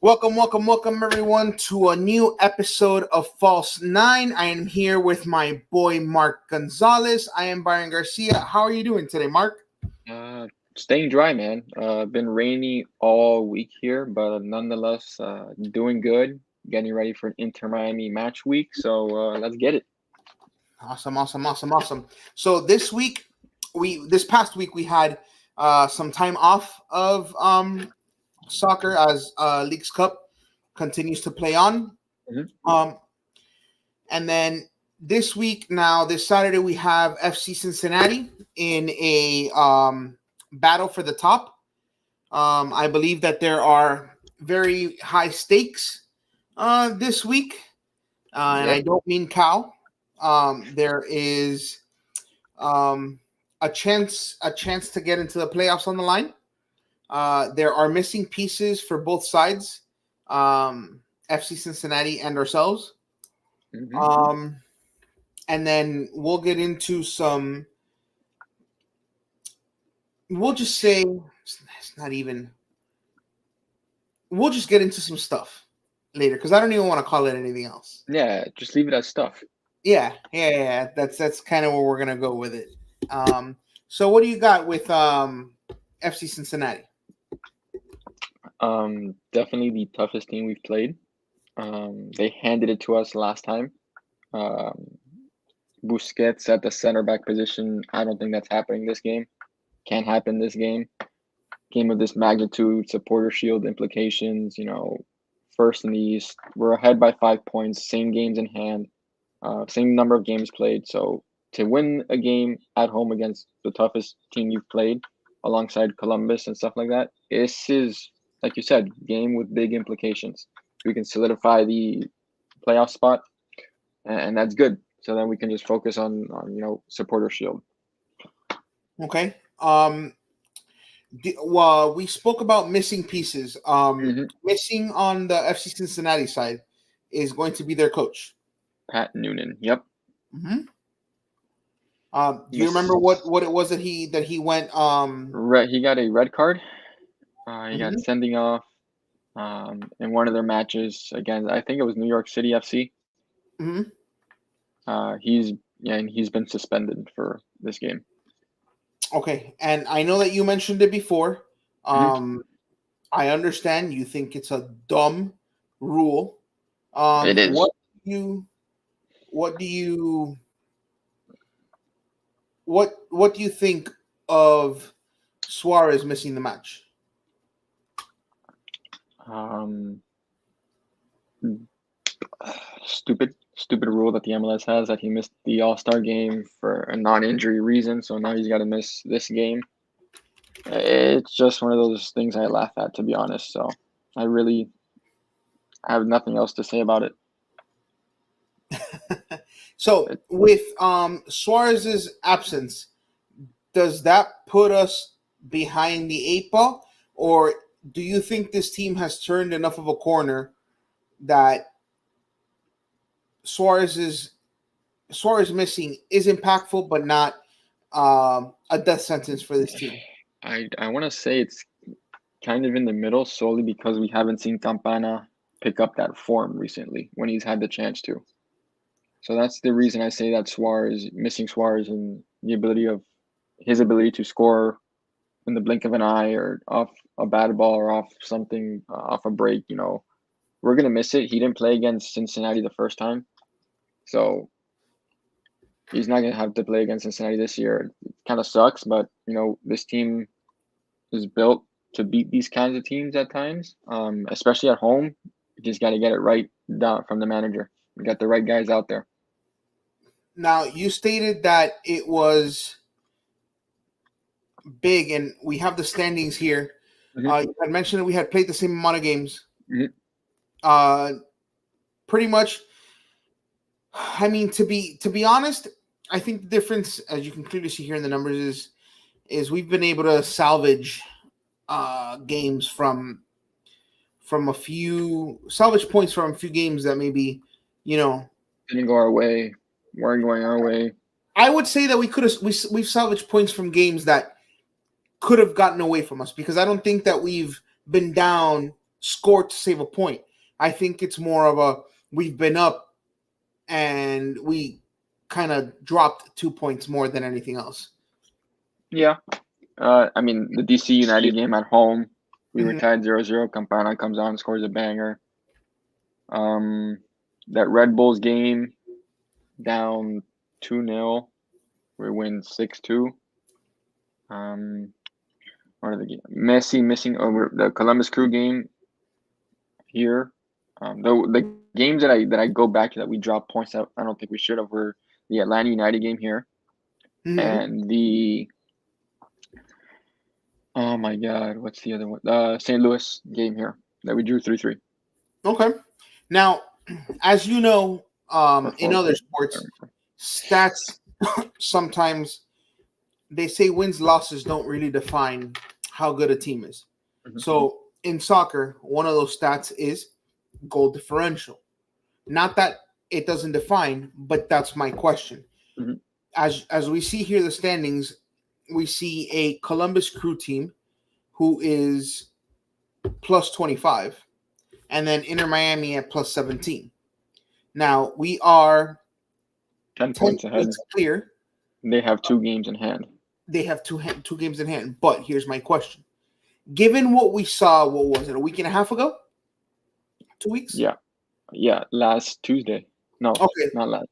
Welcome, everyone, to a new episode of False Nine. I am here with my boy Mark Gonzalez. I am Byron Garcia. How are you doing today, Mark? Staying dry, man. Been rainy all week here, but nonetheless, doing good. Getting ready for an Inter Miami match week, so let's get it. Awesome. So this past week, we had some time off of soccer as Leagues Cup continues to play on. Mhm. Um, and then this Saturday, we have FC Cincinnati in a battle for the top. I believe that there are very high stakes this week, and I Yep. don't mean cow. There is a chance to get into the playoffs on the line. There are missing pieces for both sides, FC Cincinnati and ourselves. Hmm. Um, and then we'll get into some. We'll just say it's not even. We'll just get into some stuff later because I don't even want to call it anything else. Yeah, just leave it as stuff. Yeah. That's kind of where we're gonna go with it. So what do you got with FC Cincinnati? Definitely the toughest team we've played. They handed it to us last time. Um, Busquets at the center back position. I don't think that's happening this game. Can't happen this game. Game of this magnitude, supporter shield implications, first in the East. We're ahead by 5 points, same games in hand, same number of games played. So to win a game at home against the toughest team you've played, alongside Columbus and stuff like that, this is, like you said, game with big implications. We can solidify the playoff spot, and that's good. So then we can just focus on supporter shield. Okay. Well, we spoke about missing pieces. Hmm. Missing on the FC Cincinnati side is going to be their coach. Pat Noonan. Yep. Mm-hmm. Do you remember Miss. what it was that he went? He got a red card. He got Mhm. sending off in one of their matches against, I think it was New York City FC. Mhm. He's yeah, and he's been suspended for this game. Okay, and I know that you mentioned it before. Hmm. Um, I understand you think it's a dumb rule. It is. You what do you what do you think of Suarez missing the match? Um, stupid rule that the MLS has that he missed the All Star game for a non-injury reason. So now he's got to miss this game. It's just one of those things I laugh at, to be honest. So I really have nothing else to say about it. So It with Suarez's absence, does that put us behind the eight ball, or do you think this team has turned enough of a corner that Suarez's Suarez missing is impactful, but not a death sentence for this team? I want to say it's kind of in the middle solely because we haven't seen Campana pick up that form recently when he's had the chance to. So that's the reason I say that Suarez and the ability of his ability to score in the blink of an eye or off a bad ball or off something, off a break, we're going to miss it. He didn't play against Cincinnati the first time. So he's not going to have to play against Cincinnati this year. It kind of sucks, but, this team is built to beat these kinds of teams at times, especially at home. You just got to get it right down from the manager. You got the right guys out there. Now you stated that it was big, and we have the standings here. Hmm. You had mentioned that we had played the same amount of games. Hmm. Uh, Pretty much. I mean, to be honest, I think the difference, as you can clearly see here in the numbers, is we've been able to salvage games from a few salvage points from a few games that maybe you know Didn't go our way. Weren't going our way. I would say that we've salvaged points from games that could have gotten away from us because I don't think that we've been down score to save a point. I think it's more of a we've been up and we kind of dropped 2 points more than anything else. Yeah. I mean, the DC United game at home, we were Mhm. tied 0-0. Campana comes on, scores a banger. That Red Bulls game, down 2-0, we win 6-2. What are the game? Messi missing over the Columbus Crew game here. The games that I go back to that we dropped points that I don't think we should have were the Atlanta United game here Mhm. and the oh my God, what's the other one? St. Louis game here that we drew 3-3 Okay. Now, as you know, or in 4-4. other sports, stats sometimes they say wins losses don't really define how good a team is. Mhm. So in soccer, one of those stats is goal differential. Not that it doesn't define, but that's my question. Mhm. As we see here the standings, we see a Columbus Crew team who is plus 25 and then Inter Miami at plus 17. Now we are 10 10 points ahead. points clear. They have 2 games in hand. They have two games in hand. But here's my question. Given what we saw, what was it, a week and a half ago? 2 weeks? Yeah, last Tuesday. No, Okay. not last.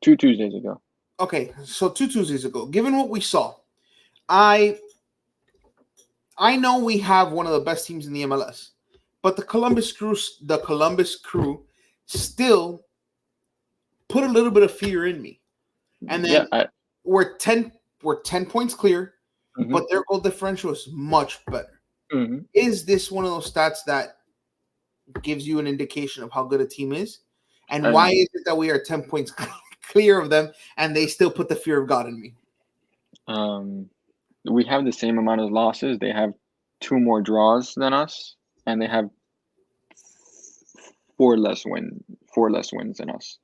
2 Tuesdays ago. Okay. So 2 Tuesdays ago. Given what we saw, I know we have one of the best teams in the MLS, but the Columbus Crew still put a little bit of fear in me. And Yeah, then we're 10 points clear, mhm, but their goal differential is much better. mhm. Is this one of those stats that gives you an indication of how good a team is? And why And is it that we are 10 points clear of them and they still put the fear of God in me? we have the same amount of losses. They have 2 more draws than us, and they have 4 less wins than us.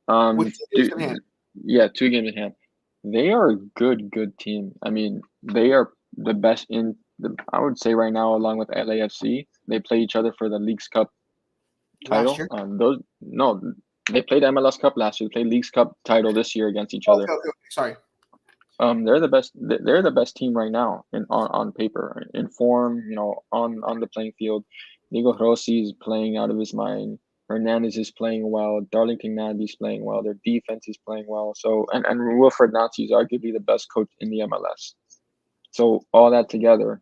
With 2 games in hand. Yeah, 2 games in hand. They are a good team. I mean, they are the best in the. I would say right now, along with LAFC, they play each other for the Leagues Cup Last title. year. They played MLS Cup last year. They played Leagues Cup title this year against each other. Okay. Sorry. They're the best. They're the best team right now on paper, in form. On the playing field. Diego Rossi is playing out of his mind. Hernandez is playing well. Darlington Nagbe's playing well. Their defense is playing well. So and Wilfred Nancy is arguably the best coach in the MLS. So all that together,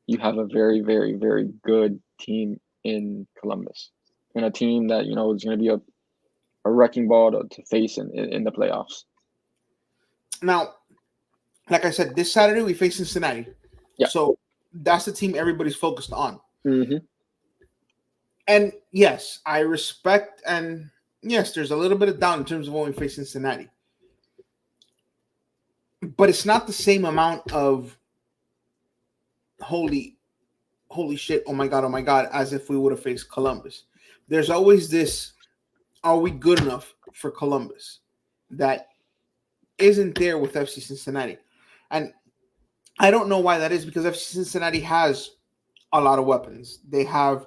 you have a very very very good team in Columbus, and a team that is going to be a wrecking ball to face in the playoffs. Now, like I said, this Saturday we face Cincinnati. Yeah. So that's the team everybody's focused on. Mm-hmm. And yes, I respect, and yes, there's a little bit of down in terms of when we face Cincinnati. But it's not the same amount of holy shit, oh my god, as if we would have faced Columbus. There's always this, are we good enough for Columbus? That isn't there with FC Cincinnati. And I don't know why that is, because FC Cincinnati has a lot of weapons. They have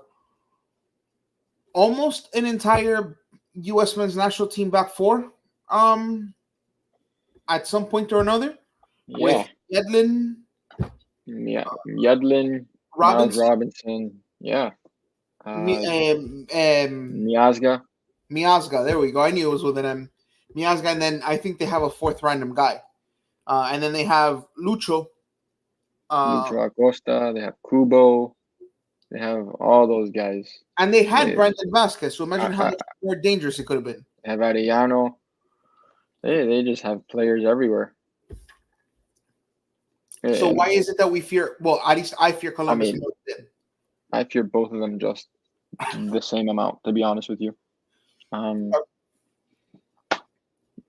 almost an entire U.S. men's national team back four at some point or another. Yeah. With Yedlin, Yedlin, Miles Robinson, yeah. Miazga. Miazga, there we go. I knew it was with an M. Miazga, and then I think they have a fourth random guy. And then they have Lucho. Lucho Acosta, they have Kubo, they have all those guys. And they had Brandon Vasquez, so imagine how much more dangerous it could have been. They have Arellano. They just have players everywhere. So why is it that we fear? Well, at least I fear Columbus. I fear both of them just the same amount, to be honest with you.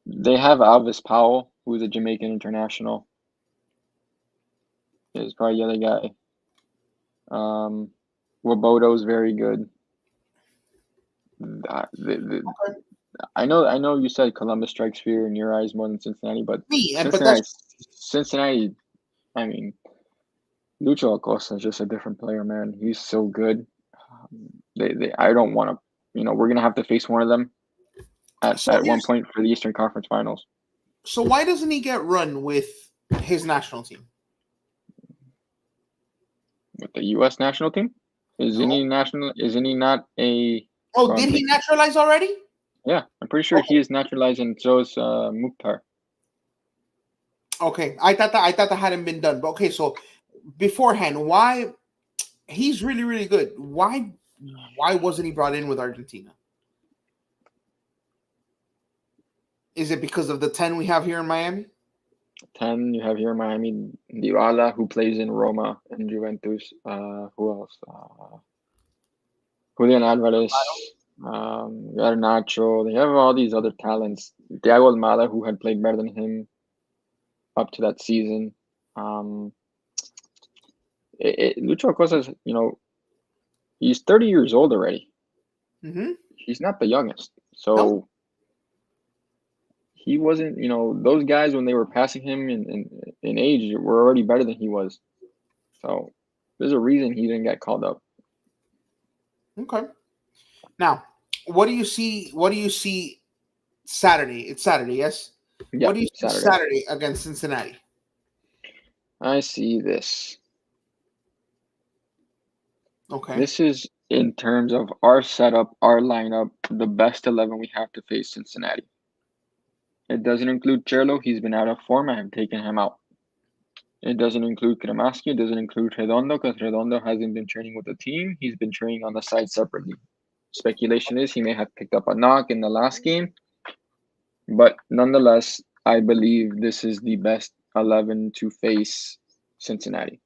They have Alvis Powell, who's a Jamaican international. Is probably the other guy. Waboto is very good. I know you said Columbus strikes fear in your eyes more than Cincinnati, but Cincinnati, I mean, Lucho Acosta is just a different player, man. He's so good. I don't want to. We're gonna have to face one of them So at one point for the Eastern Conference Finals. So why doesn't he get run with his national team? With the U.S. national team, isn't he national? Isn't he not a? Oh, did he naturalize already? Yeah, I'm pretty sure he is naturalized, and so is Mukhtar. Okay, I thought that hadn't been done. But okay, so beforehand, why he's really, really good. Why wasn't he brought in with Argentina? Is it because of the 10 we have here in Miami? 10 you have here in Miami, Dybala, who plays in Roma and Juventus. Who else? Julian Alvarez, Garnacho. They have all these other talents. Thiago Almada, who had played better than him up to that season. Lucho Acosta's, he's 30 years old already. Mm-hmm. He's not the youngest. So Nope. he wasn't, those guys when they were passing him in age were already better than he was. So there's a reason he didn't get called up. Okay. Now, what do you see? What do you see Saturday? It's Saturday, yes? Yeah, What do you see Saturday against Cincinnati? I see this. Okay. This is in terms of our setup, our lineup, the best 11 we have to face Cincinnati. It doesn't include Cherlo. He's been out of form. I have taken him out. It doesn't include Kremaski. It doesn't include Redondo because Redondo hasn't been training with the team. He's been training on the side separately. Speculation is he may have picked up a knock in the last game. But nonetheless, I believe this is the best 11 to face Cincinnati.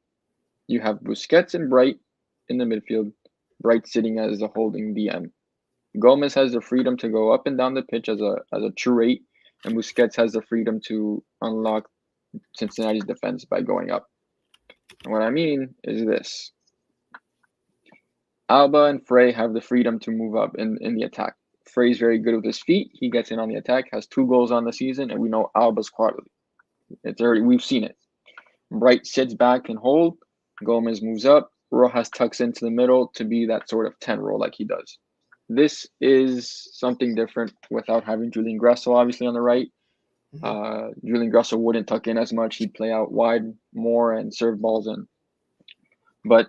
You have Busquets and Bright in the midfield, Bright sitting as a holding DM. Gomez has the freedom to go up and down the pitch as a true 8, and Busquets has the freedom to unlock Cincinnati's defense by going up. And what I mean is this. Alba and Frey have the freedom to move up in the attack. Frey's very good with his feet. He gets in on the attack, has 2 goals on the season, and we know Alba's quality. We've seen it. Bright sits back and hold. Gomez moves up. Rojas tucks into the middle to be that sort of 10 role like he does. This is something different without having Julian Gressel obviously on the right. Julian Gressel wouldn't tuck in as much. He'd play out wide more and serve balls in. But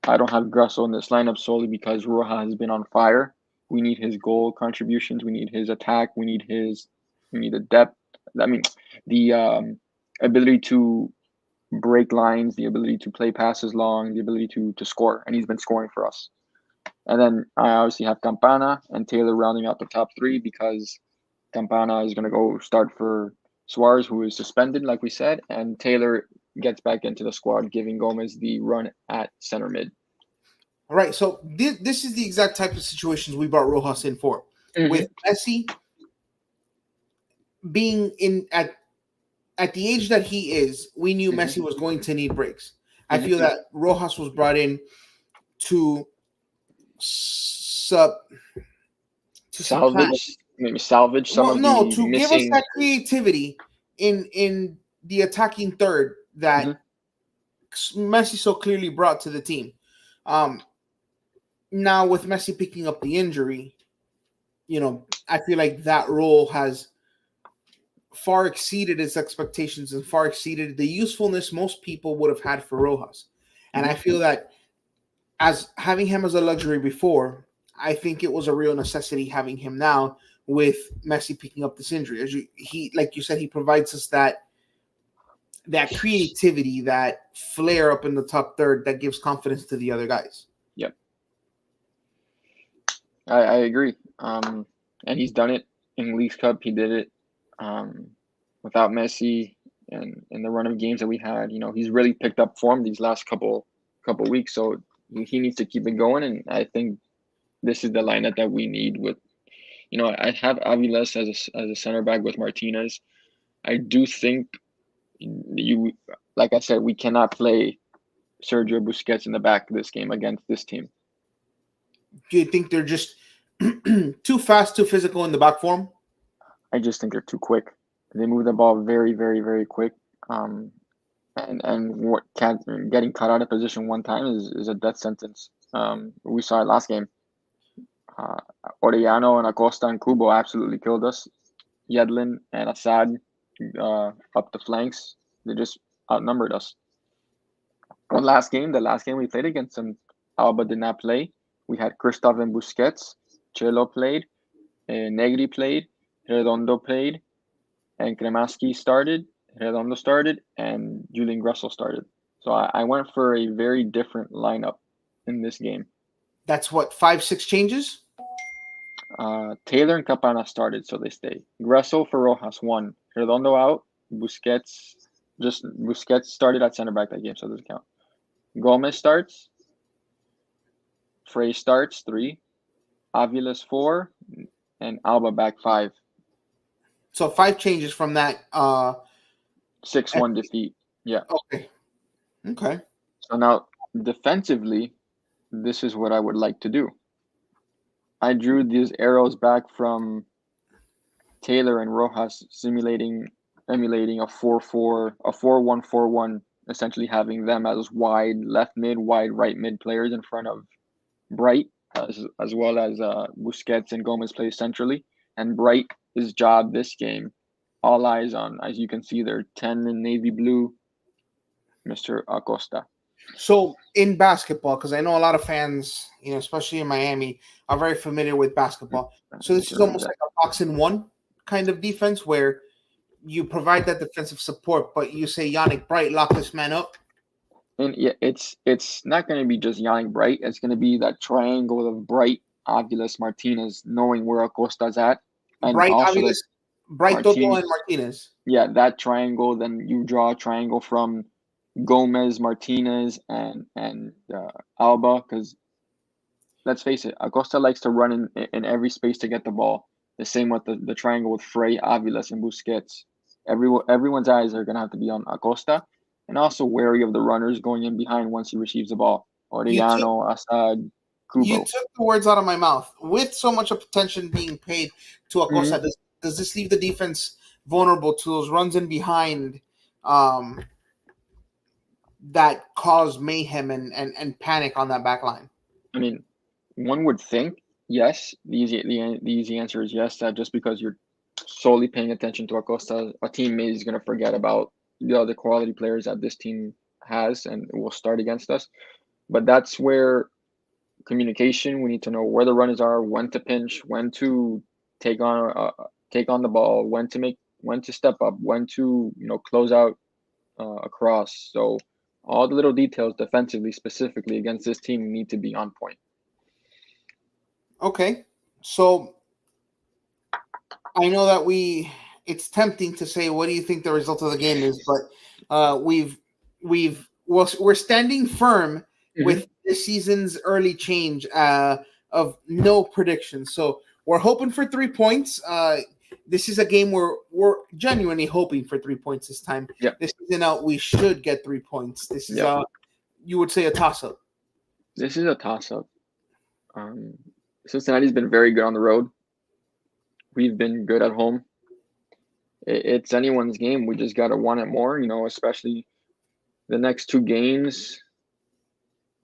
I don't have Gressel in this lineup solely because Rojas has been on fire. We need his goal contributions. We need his attack. We need the depth. I mean, the ability to break lines, the ability to play passes long, the ability to score, and he's been scoring for us. And then I obviously have Campana and Taylor rounding out the top 3 because Campana is going to go start for Suarez, who is suspended, like we said, and Taylor gets back into the squad, giving Gomez the run at center mid. All right, so this is the exact type of situations we brought Rojas in for. Mm-hmm. With Messi being in at the age that he is, we knew Messi was going to need breaks. I feel that Rojas was brought in to salvage some of the to missing... give us that creativity in the attacking third that Messi so clearly brought to the team. Now with Messi picking up the injury, I feel like that role has far exceeded its expectations and far exceeded the usefulness most people would have had for Rojas. And I feel that as having him as a luxury before, I think it was a real necessity having him now with Messi picking up this injury. Like you said, he provides us that creativity, that flair up in the top third that gives confidence to the other guys. Yep. I agree. And he's done it in Leagues Cup. He did it without Messi and in the run of games that we had. He's really picked up form these last couple weeks. So he needs to keep it going. And I think this is the lineup that we need with, I have Aviles as a center back with Martinez. I do think like I said, we cannot play Sergio Busquets in the back of this game against this team. Do you think they're just too fast, too physical in the back form? I just think they're too quick. They move the ball very, very, very quick. And getting caught out of position one time is a death sentence. We saw it last game. Orellano and Acosta and Kubo absolutely killed us. Yedlin and Assad up the flanks. They just outnumbered us. The last game we played against them, Alba did not play. We had Christoph and Busquets. Chelo played. Negri played. Redondo played. And Kremaski started. Redondo started. And Julian Gressel started. So I went for a very different lineup in this game. That's what, 5-6 changes? Taylor and Campana started, so they stay. Gressel for Rojas, 1. Redondo out. Busquets started at center back that game, so it doesn't count. Gomez starts. Frey starts, 3. Avila's 4. And Alba back, 5. So 5 changes from that. 6-1 defeat. Yeah. Okay. So now, defensively, this is what I would like to do. I drew these arrows back from Taylor and Rojas emulating a 4-4, a 4-1-4-1, essentially having them as wide left mid, wide right mid players in front of Bright, as well as Busquets and Gomez play centrally. And Bright, his job this game, all eyes on, as you can see there, 10 in navy blue, Mr. Acosta. So in basketball, because I know a lot of fans, especially in Miami, are very familiar with basketball. So this is almost like a box in one kind of defense where you provide that defensive support, but you say, Yannick Bright, lock this man up. And yeah, it's not going to be just Yannick Bright. It's going to be that triangle of Bright, Aviles, Martinez, knowing where Acosta's at. And Bright, also Aviles, Bright, Toto, and Martinez. Yeah, that triangle. Then you draw a triangle from Gomez, Martinez, and Alba, because let's face it, Acosta likes to run in every space to get the ball. The same with the triangle with Frey, Aviles, and Busquets. Everyone's eyes are going to have to be on Acosta, and also wary of the runners going in behind once he receives the ball. Orellano, Assad, Kubo. You took the words out of my mouth. With so much attention being paid to Acosta, does this leave the defense vulnerable to those runs in behind that cause mayhem and panic on that back line? I mean, one would think yes. The easy answer is yes. That just because you're solely paying attention to Acosta, a teammate is going to forget about the other quality players that this team has and will start against us. But that's where communication. We need to know where the runners are, when to pinch, when to take on the ball, when to step up, when to close out across. So all the little details defensively, specifically against this team, need to be on point. Okay, so I know that it's tempting to say, what do you think the result of the game is? But we're standing firm with this season's early change of no predictions. So we're hoping for 3 points. This is a game where we're genuinely hoping for 3 points this time. Yep. This season out, we should get 3 points. This is you would say a toss-up. This is a toss-up. Cincinnati's been very good on the road. We've been good at home. It's anyone's game. We just got to want it more, especially the next 2 games,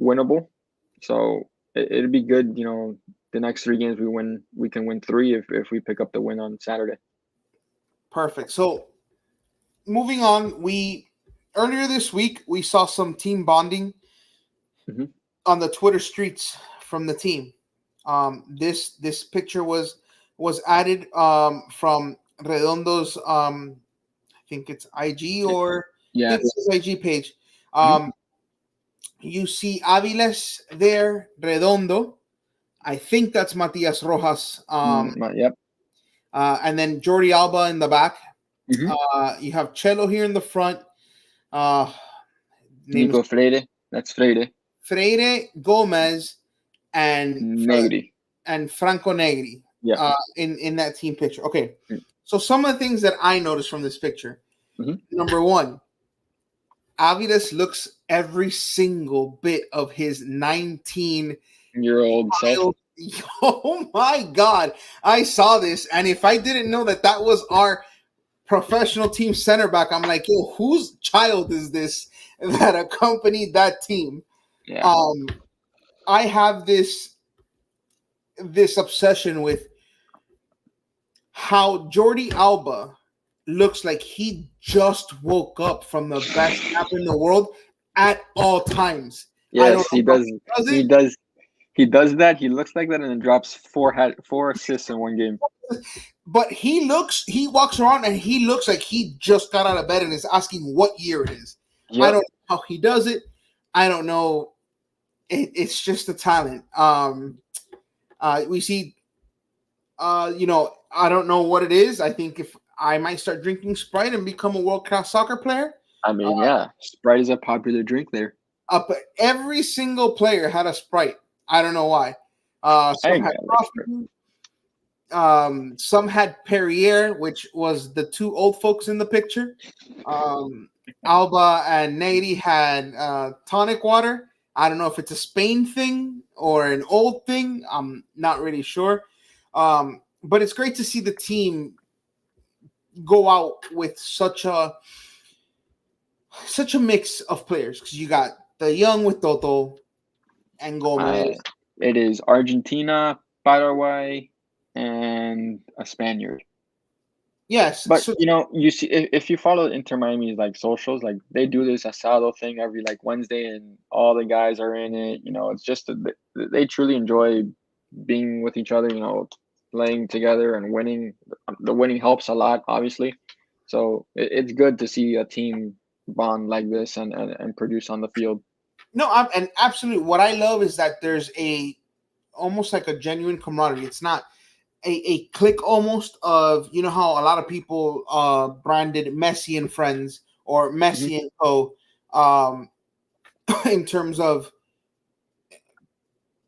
winnable. So it'd be good, the next 3 games we can win 3 if we pick up the win on Saturday. Perfect. So moving on, earlier this week, we saw some team bonding on the Twitter streets from the team. This picture was added from Redondo's I think it's IG or it's his IG page. You see Aviles there, Redondo. I think that's Matias Rojas. Yep. And then Jordi Alba in the back. You have Chelo here in the front. Nico Freire. That's Freire. Freire, Gomez, and Negri. And Franco Negri. Yeah. In that team picture. Okay. So some of the things that I noticed from this picture. Number 1, Aviles looks every single bit of his 19-year-old self. Oh my God. I saw this. And if I didn't know that was our professional team center back, I'm like, yo, whose child is this that accompanied that team? Yeah. I have this obsession with how Jordi Alba looks like he just woke up from the best nap in the world at all times. I don't Yes, know he how does. he does He it, does. He does that. He looks like that, and then drops four assists in one game. but he walks around and he looks like he just got out of bed and is asking what year it is. I Yep. don't know how he does it. I don't know. It's just a talent. We see, I don't know what it is. I think if I might start drinking Sprite and become a world class soccer player. I Uh, mean, yeah, Sprite is a popular drink there. Up every single player had a Sprite. I don't know why. I Some had like Sprite. coffee. Some had Perrier, which was the two old folks in the picture. Um, Alba and Nady had tonic water. I don't know if it's a Spain thing or an old thing. I'm not really sure. But it's great to see the team go out with such a mix of players because you got the young with Toto and Uh, Gomez. it is Argentina, Paraguay, and a Spaniard. Yes, But so you see, if you follow Inter Miami's like socials, like they do this asado thing every like Wednesday, and all the guys are in it. It's just they truly enjoy being with each other. Playing together and winning. The winning helps a lot, obviously. So it's good to see a team bond like this and produce on the field. no, and absolutely. What I love is that there's a almost like a genuine camaraderie. It's not a clique almost of how a lot of people branded Messi and friends or Hmm. Messi and co. Um, in terms of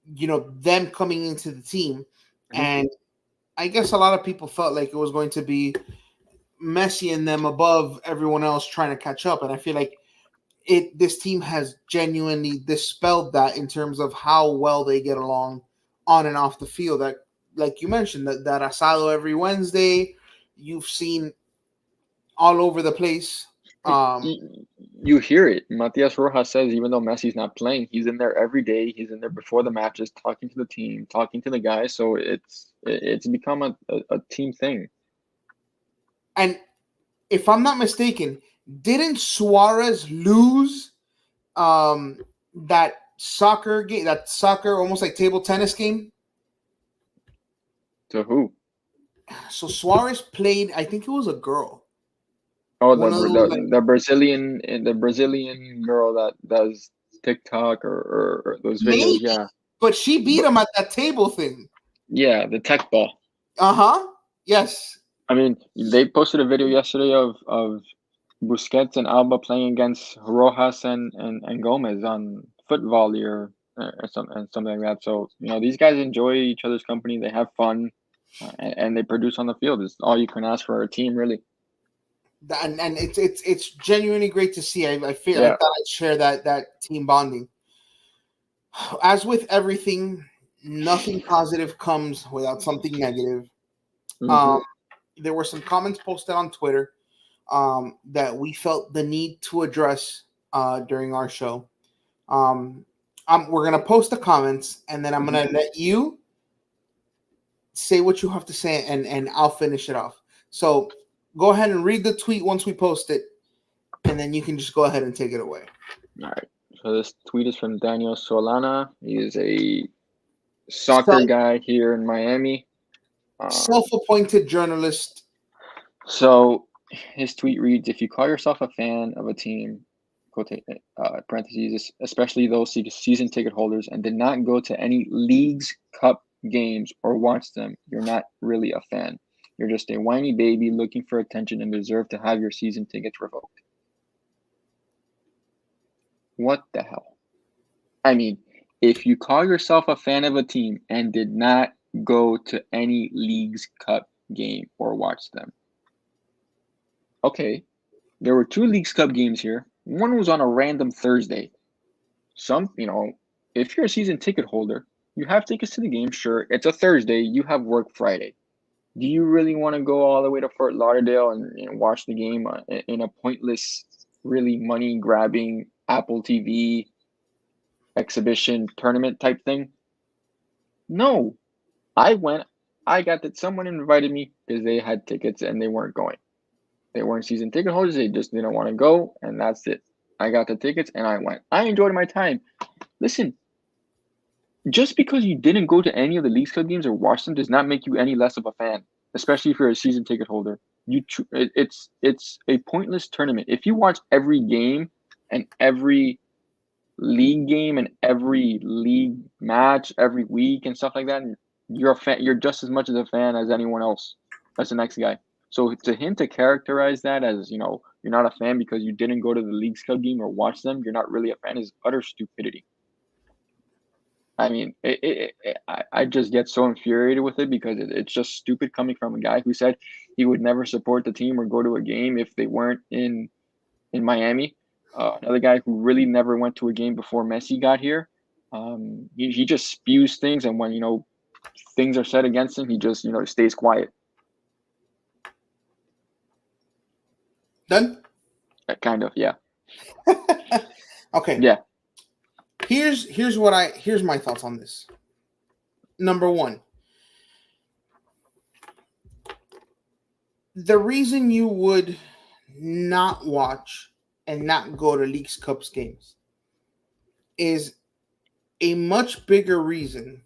them coming into the team, Hmm. and I guess a lot of people felt like it was going to be Messi and them above everyone else trying to catch up, and I feel like this team has genuinely dispelled that in terms of how well they get along on and off the field. That, like you mentioned, that asado every Wednesday, you've seen all over the place. Um, You hear it. Matias Rojas says even though Messi's not playing, he's in there every day. He's in there before the matches, talking to the team, talking to the guys. So it's become a team thing. and if I'm not mistaken, didn't Suarez lose um, that soccer game, that soccer almost like table tennis game? To who? So Suarez played, I think it was a girl. Oh, One of those like the Brazilian girl that does TikTok or those videos. maybe, Yeah, but she beat but him at that table thing. yeah, the tech ball. Uh-huh. Yes. I mean, they posted a video yesterday of Busquets and Alba playing against Rojas and Gomez on foot volley or something like that. So these guys enjoy each other's company. They have fun, and they produce on the field. It's all you can ask for a team, really. And it's genuinely great to see. I Yeah. thought I'd share that team bonding. As with everything, nothing positive comes without something negative. Hmm. Um, there were some comments posted on Twitter that we felt the need to address during our show. Um, we're gonna post the comments, and then I'm Hmm. gonna let you say what you have to say, and I'll finish it off. So go ahead and read the tweet once we post it, and then you can just go ahead and take it away. All right. So this tweet is from Daniel Solana. He is a soccer Self guy here in Miami. self-appointed journalist. So his tweet reads: "If you call yourself a fan of a team, parentheses, especially those season ticket holders, and did not go to any leagues, cup games, or watch them, you're not really a fan. You're just a whiny baby looking for attention and deserve to have your season tickets revoked." What the hell? I mean, if you call yourself a fan of a team and did not go to any leagues, cup game, or watch them, okay. There were two Leagues Cup games here. One was on a random Thursday. If you're a season ticket holder, you have tickets to the game. Sure, it's a Thursday. You have work Friday. Do you really want to go all the way to Fort Lauderdale and watch the game in a pointless, really money grabbing Apple TV? exhibition tournament type thing. No, I went. I got that someone invited me because they had tickets and they weren't going. They weren't season ticket holders. They just didn't want to go, and that's it. I got the tickets and I went. I enjoyed my time. Listen, just because you didn't go to any of the Leagues Cup games or watch them does not make you any less of a fan, especially if you're a season ticket holder. It's a pointless tournament. If you watch every game and every league game and every league match every week and stuff like that, you're a fan. You're just as much as a fan as anyone else. That's the next guy. So to him to characterize that as, you're not a fan because you didn't go to the Leagues Cup game or watch them, you're not really a fan, is utter stupidity. I mean, I just get so infuriated with it because it's just stupid coming from a guy who said he would never support the team or go to a game if they weren't in Miami. Another guy who really never went to a game before Messi got here. He just spews things, and when things are said against him, he just stays quiet. Done? Kind of, yeah. Okay. Yeah. Here's my thoughts on this. Number one, the reason you would not watch and not go to Leagues Cups games is a much bigger reason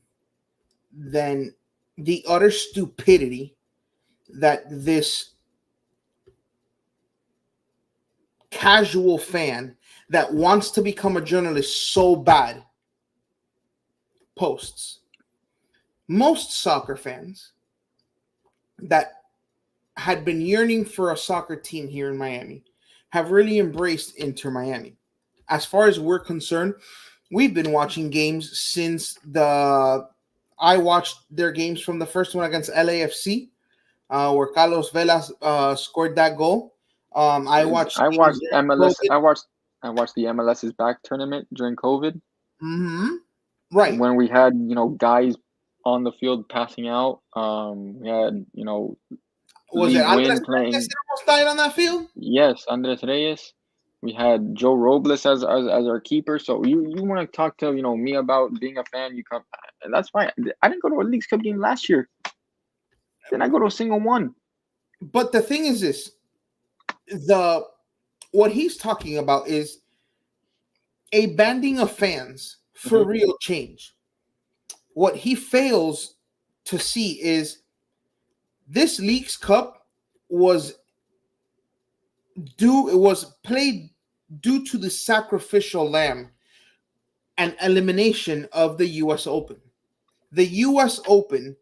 than the utter stupidity that this casual fan that wants to become a journalist so bad posts. Most soccer fans that had been yearning for a soccer team here in Miami have really embraced Inter Miami. As far as we're concerned, we've been watching games since I watched their games from the first one against LAFC, where Carlos Vela scored that goal. I watched MLS. I watched the MLS's back tournament during COVID. Mm-hmm. Right. When we had guys on the field passing out. We had was it Andres Reyes that almost died on that field? Yes, Andres Reyes. We had Joe Robles as our keeper. So you want to talk to me about being a fan? You come, and that's fine. I didn't go to a Leagues Cup game last year. Then I go to a single one. But the thing is this: what he's talking about is a banding of fans for real change. What he fails to see is this Leagues Cup was played due to the sacrificial lamb and elimination of the U.S. Open. The U.S. Open,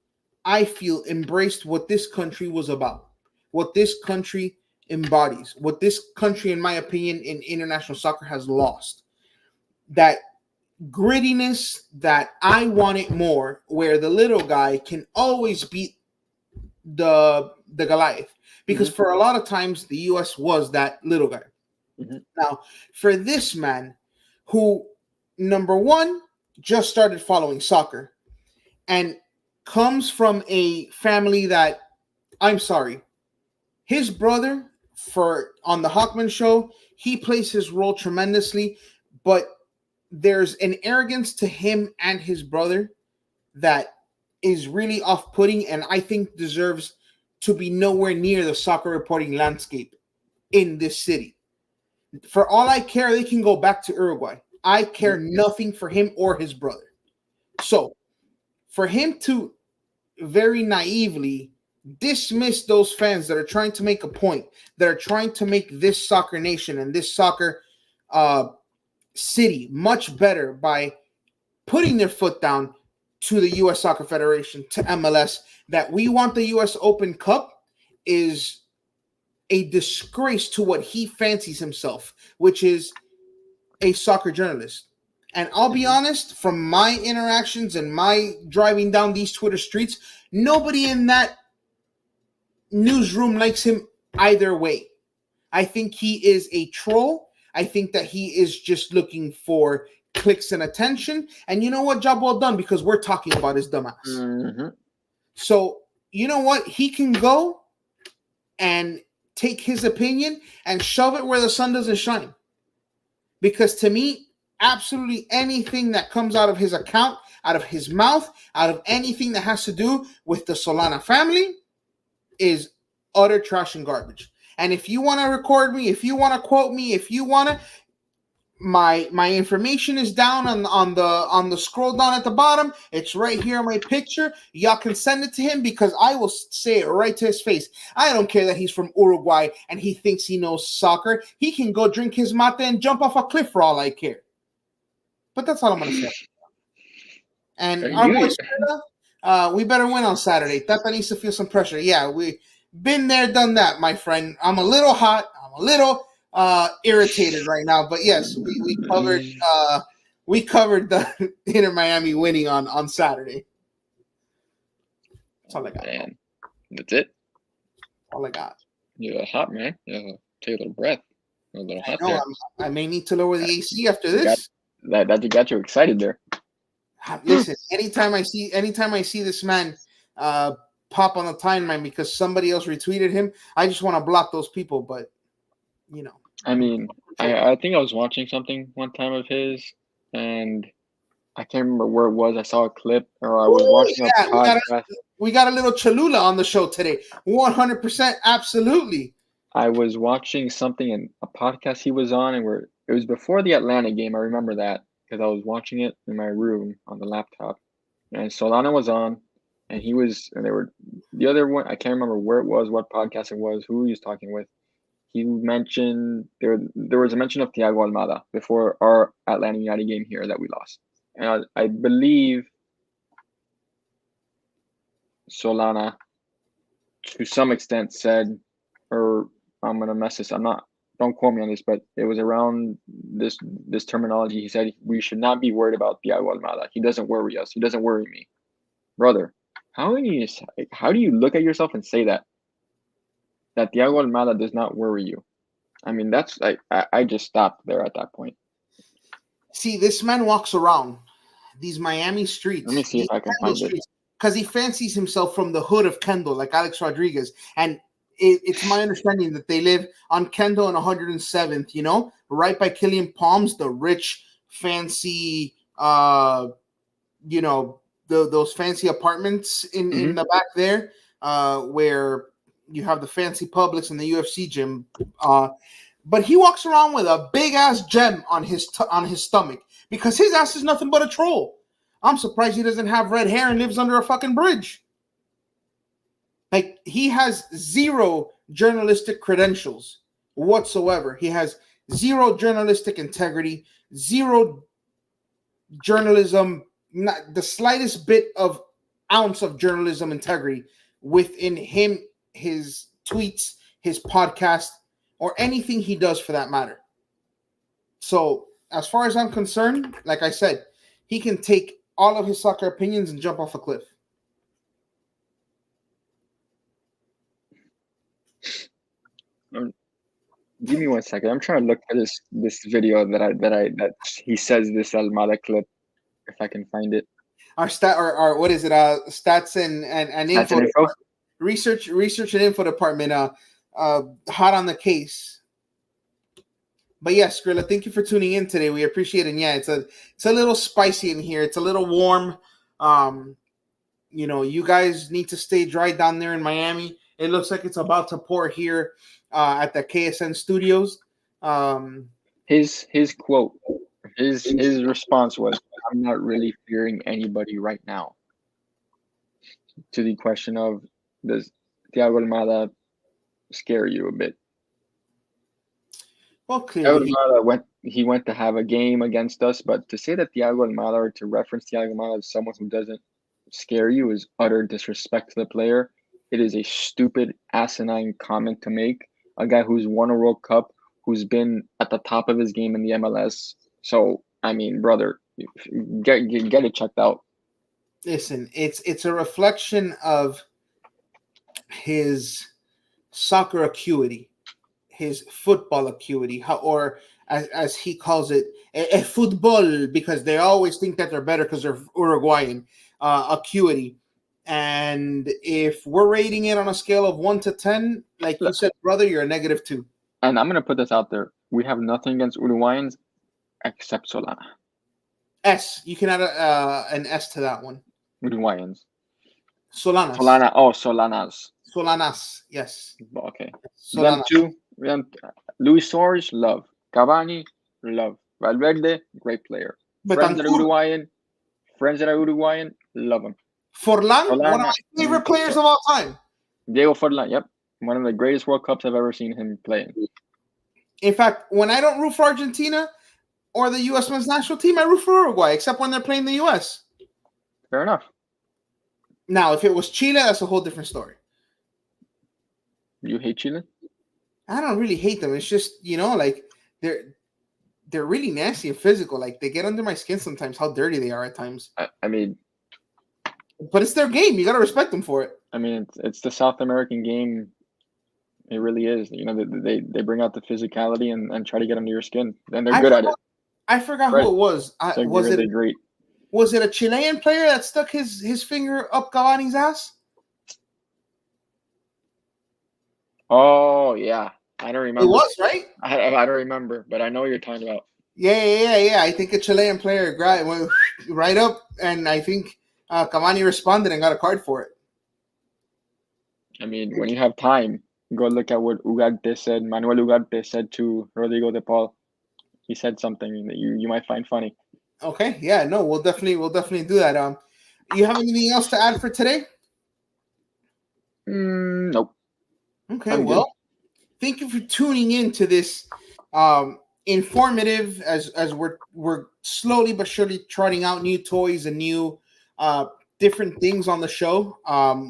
I feel, embraced what this country was about, what this country embodies, what this country, in my opinion, in international soccer has lost. That grittiness, that I want it more, where the little guy can always beat the Goliath. Because for a lot of times, the U.S. was that little guy. Now, for this man who, number one, just started following soccer and comes from a family that, I'm sorry, his brother, on the Hawkman show, he plays his role tremendously, but there's an arrogance to him and his brother that is really off-putting, and I think deserves to be nowhere near the soccer reporting landscape in this city. For all I care, they can go back to Uruguay. I care nothing for him or his brother. So, for him to very naively dismiss those fans that are trying to make a point, that are trying to make this soccer nation and this soccer city much better by putting their foot down to the U.S. Soccer Federation, to MLS, that we want the U.S. Open Cup, is a disgrace to what he fancies himself, which is a soccer journalist. And I'll be honest, from my interactions and my driving down these Twitter streets, nobody in that newsroom likes him either way. I think he is a troll. I think that he is just looking for clicks and attention. And you know what? Job well done, because we're talking about his dumbass. So, you know what? He can go and take his opinion and shove it where the sun doesn't shine. Because to me, absolutely anything that comes out of his account, out of his mouth, out of anything that has to do with the Solana family is utter trash and garbage. And if you want to record me, if you want to quote me, if you want to, my information is down on the scroll down at the bottom. It's right here on my picture. Y'all can send it to him because I will say it right to his face. I don't care that he's from Uruguay and he thinks he knows soccer. He can go drink his mate and jump off a cliff for all I care. But that's all I'm gonna say. And our boy Skrilla, we better win on Saturday. Tata needs to feel some pressure. Yeah, we been there, done that, my friend. I'm a little hot. I'm a little irritated right now, but yes, we covered the Inter Miami winning on Saturday. That's all I got. Man, that's it. All I got. You're hot, man. You take a little breath. A little hot No, there. I may need to lower the AC after this. That got you excited there. Listen, anytime I see this man pop on the timeline because somebody else retweeted him, I just want to block those people. But you know, I mean, I think I was watching something one time of his, and I can't remember where it was. I saw a clip, or I was watching a podcast. We got a little Cholula on the show today. 100%, absolutely. I was watching something in a podcast he was on, and it was before the Atlanta game. I remember that because I was watching it in my room on the laptop, and Solana was on, and they were the other one. I can't remember where it was, what podcast it was, who he was talking with. He mentioned there was a mention of Thiago Almada before our Atlanta United game here that we lost. And I believe Solana, to some extent, said, or I'm going to mess this, don't quote me on this, but it was around this terminology. He said, we should not be worried about Thiago Almada. He doesn't worry us. He doesn't worry me. Brother, how do you look at yourself and say that Thiago Almada does not worry you? I mean, that's I just stopped there at that point. See, this man walks around these Miami streets. Let me see if I can find it. Because he fancies himself from the hood of Kendall, like Alex Rodriguez. And it's my understanding that they live on Kendall and 107th, you know, right by Killian Palms, the rich, fancy, you know, those fancy apartments in the back there, where you have the fancy Publix and the UFC gym. But he walks around with a big ass gem on his stomach because his ass is nothing but a troll. I'm surprised he doesn't have red hair and lives under a fucking bridge. Like, he has zero journalistic credentials whatsoever. He has zero journalistic integrity, zero journalism, not the slightest bit of ounce of journalism integrity within him, his tweets, his podcast, or anything he does for that matter. So, as far as I'm concerned, like I said, he can take all of his soccer opinions and jump off a cliff. Give me 1 second. I'm trying to look for this video that he says this Almada clip, if I can find it. Our what is it? Stats and info. Research and info department. Hot on the case. But yes, Skrilla, thank you for tuning in today. We appreciate it. And yeah, it's a little spicy in here. It's a little warm. You know, you guys need to stay dry down there in Miami. It looks like it's about to pour here at the KSN studios. His quote, his response was, "I'm not really fearing anybody right now." To the question of, does Thiago Almada scare you a bit? Well, clearly he went to have a game against us, but to say that Thiago Almada, or to reference Thiago Almada as someone who doesn't scare you, is utter disrespect to the player. It is a stupid, asinine comment to make. A guy who's won a World Cup, who's been at the top of his game in the MLS. So, I mean, brother, get it checked out. Listen, it's a reflection of his soccer acuity, his football acuity, or as he calls it, a football, because they always think that they're better because they're Uruguayan, acuity. And if we're rating it on a scale of 1 to 10, like you said, brother, you're a -2. And I'm going to put this out there. We have nothing against Uruguayans. except Solana. S. You can add an S to that one. Uruguayans. Solanas. Solana. Oh, Solanas. Solanas. Yes. Okay. Solanas. Then Luis Suarez, love. Cavani, love. Valverde, great player. Friends that are Uruguayan, love him. Forlan, one of Solana, my favorite players of all time. Diego Forlan, yep. One of the greatest World Cups I've ever seen him play in. In fact, when I don't root for Argentina or the U.S. men's national team, I root for Uruguay, except when they're playing the U.S. Fair enough. Now, if it was Chile, that's a whole different story. You hate Chile? I don't really hate them. It's just, like they're really nasty and physical. Like they get under my skin sometimes, how dirty they are at times. I mean, but it's their game. You got to respect them for it. I mean, it's the South American game. It really is. They bring out the physicality and try to get under your skin. And they're good at it. I forgot who it was. Great. Was it a Chilean player that stuck his finger up Cavani's ass? Oh, yeah. I don't remember. It was, right? I don't remember, but I know what you're talking about. Yeah. I think a Chilean player went right up, and I think Cavani responded and got a card for it. I mean, when you have time, go look at what Manuel Ugarte said to Rodrigo de Paul. He said something that you might find funny. Okay, yeah, no, we'll definitely do that. You have anything else to add for today? Nope. Okay, well, thank you for tuning in to this informative as we're slowly but surely trotting out new toys and new different things on the show.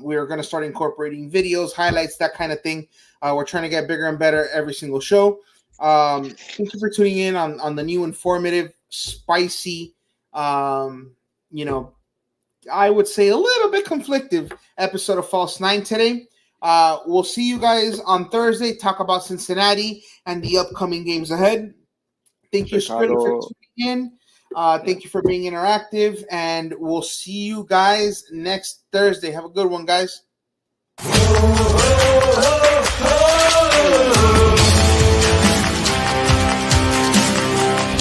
We're going to start incorporating videos, highlights, that kind of thing. We're trying to get bigger and better every single show. Thank you for tuning in on the new informative, spicy, I would say a little bit conflictive episode of False Nine today. We'll see you guys on Thursday. Talk about Cincinnati and the upcoming games ahead. Thank you, Skrilla, for tuning in. Thank you for being interactive, and we'll see you guys next Thursday. Have a good one, guys.